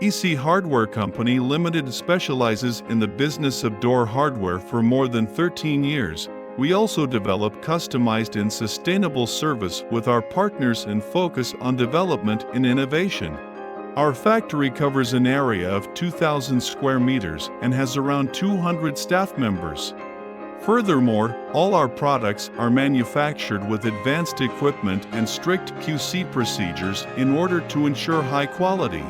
EC Hardware Company Limited specializes in the business of door hardware for more than 13 years. We also develop customized and sustainable service with our partners and focus on development and innovation. Our factory covers an area of 2,000 square meters and has around 200 staff members. Furthermore, all our products are manufactured with advanced equipment and strict QC procedures in order to ensure high quality,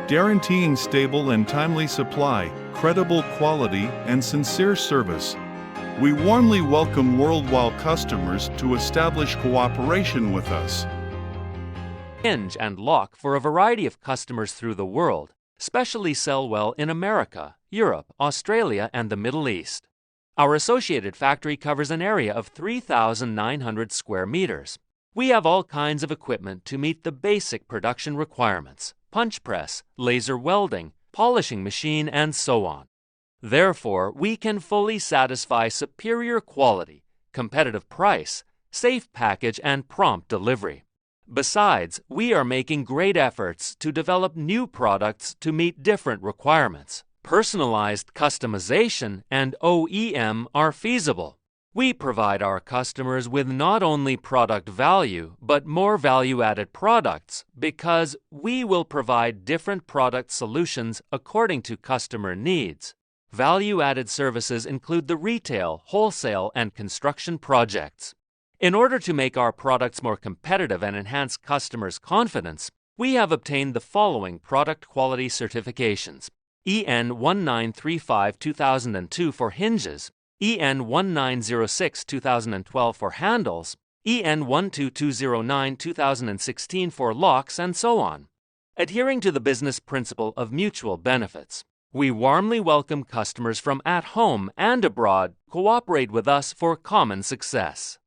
guaranteeing stable and timely supply, credible quality, and sincere service. We warmly welcome worldwide customers to establish cooperation with us. Hinge and lock for a variety of customers through the world, specially sell well in America, Europe, Australia, and the Middle East. Our associated factory covers an area of 3,900 square meters. We have all kinds of equipment to meet the basic production requirements: punch press, laser welding, polishing machine, and so on. Therefore, we can fully satisfy superior quality, competitive price, safe package, and prompt delivery. Besides, we are making great efforts to develop new products to meet different requirements. Personalized customization and OEM are feasible. We provide our customers with not only product value, but more value-added products because we will provide different product solutions according to customer needs. Value-added services include the retail, wholesale, and construction projects. In order to make our products more competitive and enhance customers' confidence, we have obtained the following product quality certifications: EN 1935-2002 for hinges, EN 1906-2012 for handles, EN 12209-2016 for locks, and so on. Adhering to the business principle of mutual benefits, we warmly welcome customers from at home and abroad cooperate with us for common success.